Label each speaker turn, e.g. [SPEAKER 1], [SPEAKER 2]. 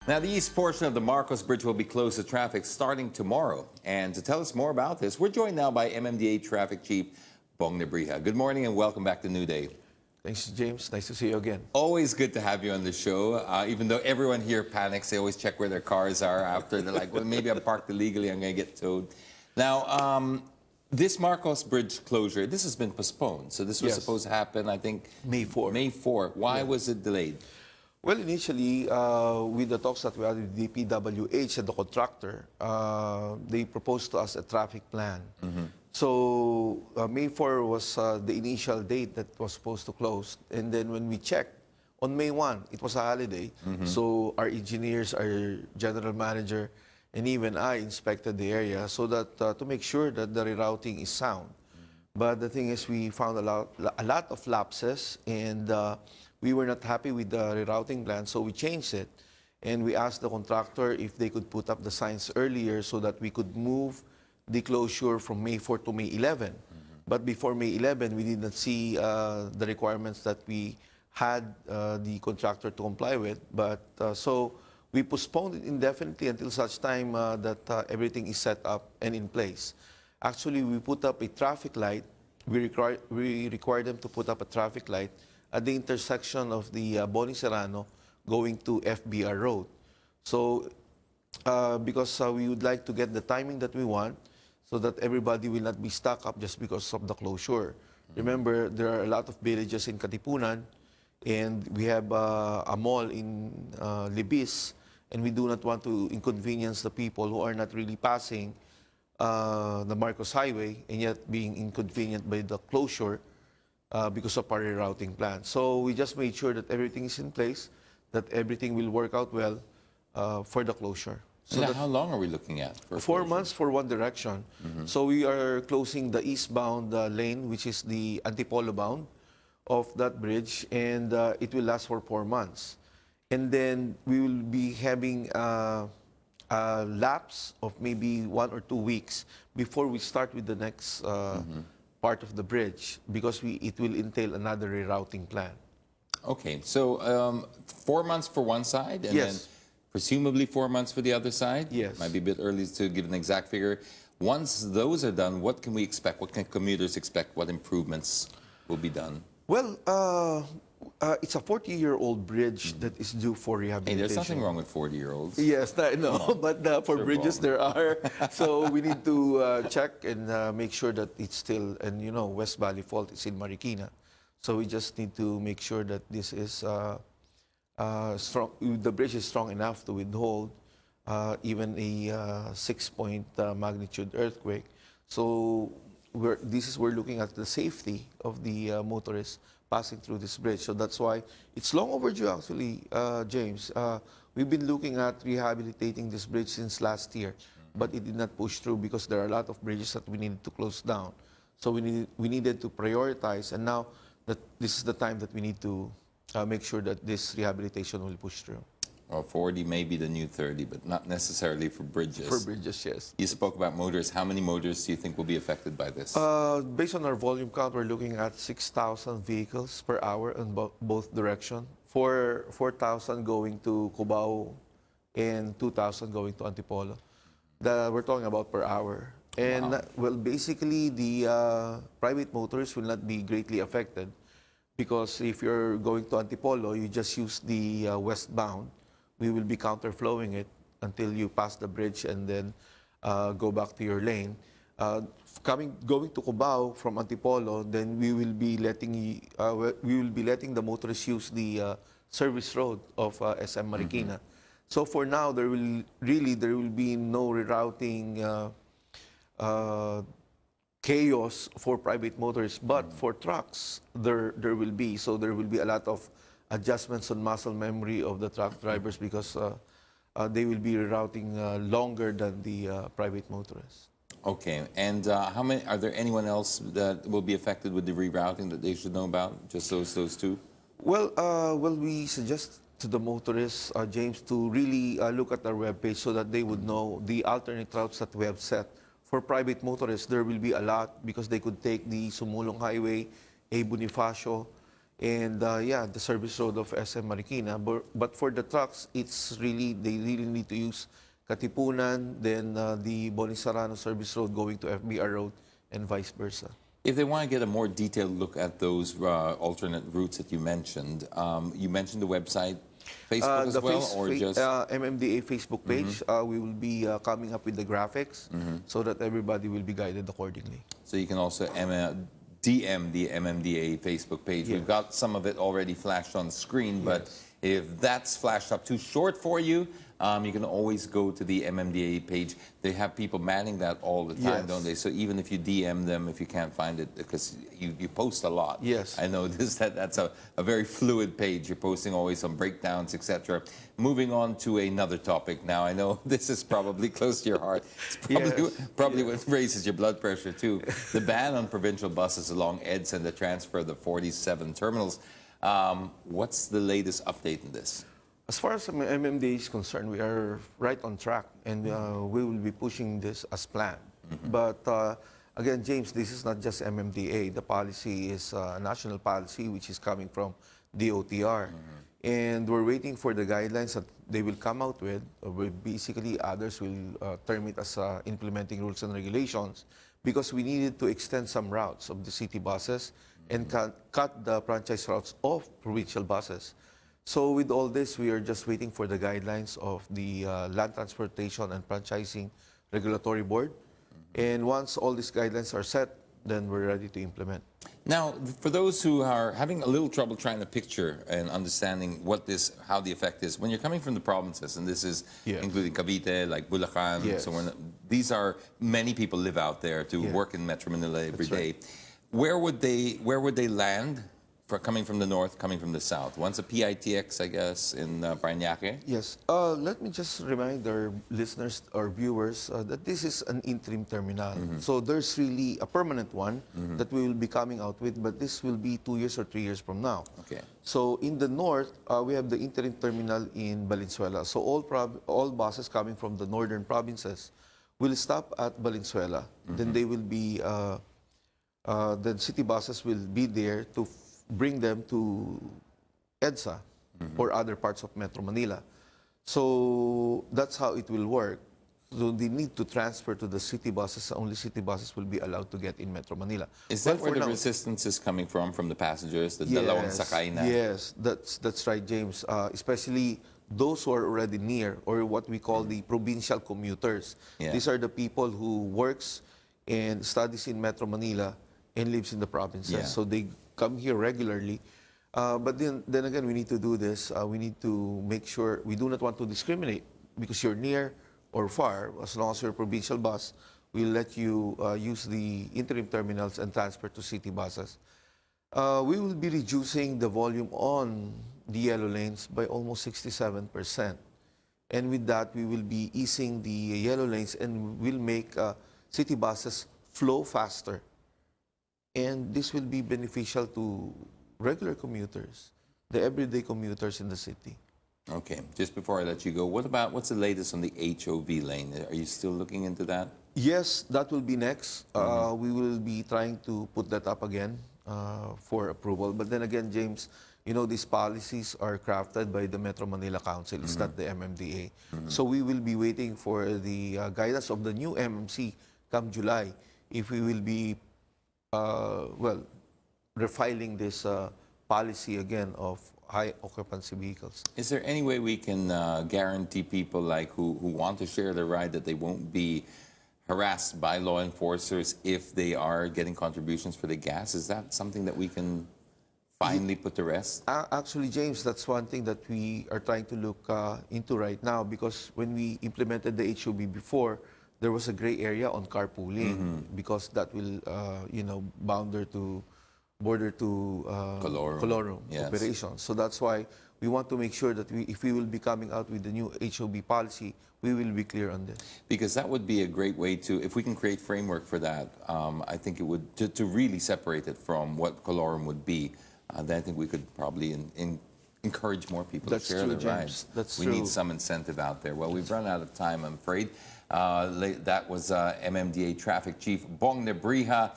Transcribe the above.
[SPEAKER 1] Now, the east portion of the Marcos Bridge will be closed to traffic starting tomorrow. And to tell us more about this, we're joined now by MMDA Traffic Chief Bong Nebriha. Good morning and welcome back to New Day.
[SPEAKER 2] Thanks, James. Nice to see you again.
[SPEAKER 1] Always good to have you on the show. Even though everyone here panics, they always check where their cars are after. They're like, well, maybe I parked illegally, I'm going to get towed. Now, this Marcos Bridge closure, this has been postponed. So this was supposed to happen, I think,
[SPEAKER 2] May 4.
[SPEAKER 1] May 4. Why was it delayed?
[SPEAKER 2] Well, initially, with the talks that we had with DPWH and the contractor, they proposed to us a traffic plan. So May 4 was the initial date that was supposed to close. And then when we checked, on May 1, it was a holiday. So our engineers, our general manager, and even I inspected the area so that to make sure that the rerouting is sound. But the thing is, we found a lot of lapses, and we were not happy with the rerouting plan, so we changed it. And we asked the contractor if they could put up the signs earlier so that we could move the closure from May 4 to May 11. But before May 11, we did not see the requirements that we had the contractor to comply with. But so we postponed it indefinitely until such time that everything is set up and in place. Actually, we put up a traffic light. We required them to put up a traffic light at the intersection of the Boni Serrano going to FBR Road. So because we would like to get the timing that we want so that everybody will not be stuck up just because of the closure. Remember, there are a lot of villages in Katipunan, and we have a mall in Libis, and we do not want to inconvenience the people who are not really passing the Marcos Highway and yet being inconvenienced by the closure because of our rerouting plan. So we just made sure that everything is in place, that everything will work out well for the closure.
[SPEAKER 1] So now, how long are we looking at? For
[SPEAKER 2] 4 months for one direction. So we are closing the eastbound lane, which is the Antipolo bound of that bridge, and it will last for 4 months. And then we will be having a lapse of maybe 1 or 2 weeks before we start with the next part of the bridge, because it will entail another rerouting plan.
[SPEAKER 1] Okay, so 4 months for one side, and then presumably 4 months for the other side?
[SPEAKER 2] Yes.
[SPEAKER 1] Might be a bit early to give an exact figure. Once those are done, what can we expect? What can commuters expect? What improvements will be done?
[SPEAKER 2] Well, it's a 40-year-old bridge that is due for rehabilitation.
[SPEAKER 1] Hey, there's nothing wrong with 40-year-olds.
[SPEAKER 2] Yes, I know, but for bridges there are. So we need to check and make sure that it's still, and you know, West Valley Fault is in Marikina. So we just need to make sure that this is strong. The bridge is strong enough to withhold even a 6-point magnitude earthquake. So we're looking at the safety of the motorists passing through this bridge. So that's why it's long overdue, actually, James. We've been looking at rehabilitating this bridge since last year, but it did not push through because there are a lot of bridges that we needed to close down. So we needed to prioritize, and now that this is the time that we need to make sure that this rehabilitation will push through.
[SPEAKER 1] Well, 40 may be the new 30, but not necessarily for bridges.
[SPEAKER 2] For bridges, yes.
[SPEAKER 1] You spoke about motors. How many motors do you think will be affected by this?
[SPEAKER 2] Based on our volume count, we're looking at 6,000 vehicles per hour in both directions. 4,000 going to Cubao and 2,000 going to Antipolo. We're talking about per hour. And, well, basically, the private motors will not be greatly affected because if you're going to Antipolo, you just use the westbound. We will be counterflowing it until you pass the bridge and then go back to your lane. Going to Cubao from Antipolo, then we will be letting the motorists use the service road of SM Marikina. So for now, there will be no rerouting chaos for private motorists, but for trucks there will be. So there will be a lot of adjustments on muscle memory of the truck drivers because they will be rerouting longer than the private motorists.
[SPEAKER 1] Okay, and are there anyone else that will be affected with the rerouting that they should know about? Just those two?
[SPEAKER 2] Well, we suggest to the motorists, James, to really look at our webpage so that they would know the alternate routes that we have set. For private motorists, there will be a lot because they could take the Sumulong Highway, A. Bonifacio, and yeah, the service road of SM Marikina. But for the trucks, it's really, they really need to use Katipunan, then the Bonisarano service road going to FBR Road, and vice versa.
[SPEAKER 1] If they want to get a more detailed look at those alternate routes that you mentioned the website, Facebook as well, or just...
[SPEAKER 2] MMDA Facebook page, we will be coming up with the graphics so that everybody will be guided accordingly.
[SPEAKER 1] So you can also DM the MMDA Facebook page.
[SPEAKER 2] Yes.
[SPEAKER 1] We've got some of it already flashed on the screen, but if that's flashed up too short for you, you can always go to the MMDA page. They have people manning that all the time, don't they? So even if you DM them, if you can't find it, because you post a lot.
[SPEAKER 2] Yes.
[SPEAKER 1] I noticed that's a very fluid page. You're posting always some breakdowns, etc. Moving on to another topic now. I know this is probably close to your heart. It's probably what raises your blood pressure too. The ban on provincial buses along EDSA and the transfer of the 47 terminals. What's the latest update in this?
[SPEAKER 2] As far as MMDA is concerned, we are right on track, and we will be pushing this as planned. But again, James, this is not just MMDA. The policy is a national policy, which is coming from DOTR. And we're waiting for the guidelines that they will come out with. Basically, others will term it as implementing rules and regulations, because we needed to extend some routes of the city buses and cut the franchise routes of provincial buses. So with all this, we are just waiting for the guidelines of the Land Transportation and Franchising Regulatory Board. And once all these guidelines are set, then we're ready to implement.
[SPEAKER 1] Now, for those who are having a little trouble trying to picture and understanding how the effect is, when you're coming from the provinces, and this is including Cavite, like Bulacan, so these are, many people live out there to work in Metro Manila every day. Where would they land? For coming from the north, coming from the south. One's a PITX, I guess, in Parañaque.
[SPEAKER 2] Yes. Let me just remind our listeners or viewers that this is an interim terminal. So there's really a permanent one that we will be coming out with, but this will be 2 years or 3 years from now.
[SPEAKER 1] Okay.
[SPEAKER 2] So in the north, we have the interim terminal in Valenzuela. So all buses coming from the northern provinces will stop at Valenzuela. Then they will be, then city buses will be there to bring them to EDSA or other parts of Metro Manila. So that's how it will work. So they need to transfer to the city buses. Only city buses will be allowed to get in Metro Manila.
[SPEAKER 1] Is that where the resistance is coming from the passengers? The dalawang sakay na?
[SPEAKER 2] Yes, that's right, James. Especially those who are already near, or what we call the provincial commuters. These are the people who works and studies in Metro Manila and lives in the provinces. So they come here regularly. But then again, we need to do this. We need to make sure we do not want to discriminate, because you're near or far. As long as you're a provincial bus, we'll let you use the interim terminals and transfer to city buses. We will be reducing the volume on the yellow lanes by almost 67%. And with that, we will be easing the yellow lanes and will make city buses flow faster. And this will be beneficial to regular commuters, the everyday commuters in the city.
[SPEAKER 1] Okay. Just before I let you go, what's the latest on the HOV lane? Are you still looking into that?
[SPEAKER 2] Yes, that will be next. We will be trying to put that up again for approval. But then again, James, you know, these policies are crafted by the Metro Manila Council. It's not the MMDA. So we will be waiting for the guidance of the new MMC come July, if we will be refiling this policy again of high occupancy vehicles.
[SPEAKER 1] Is there any way we can guarantee people like who want to share their ride that they won't be harassed by law enforcers if they are getting contributions for the gas? Is that something that we can finally put to rest?
[SPEAKER 2] Actually, James, that's one thing that we are trying to look into right now, because when we implemented the HOB before, there was a gray area on carpooling, because that will, border to Colorum operations. So that's why we want to make sure that if we will be coming out with the new HOB policy, we will be clear on this.
[SPEAKER 1] Because that would be a great way to, if we can create framework for that, I think it would, to really separate it from what Colorum would be, then I think we could probably encourage more people to share their rides. We need some incentive out there. Well, we've run out of time, I'm afraid. That was MMDA Traffic Chief Bong Nebriha.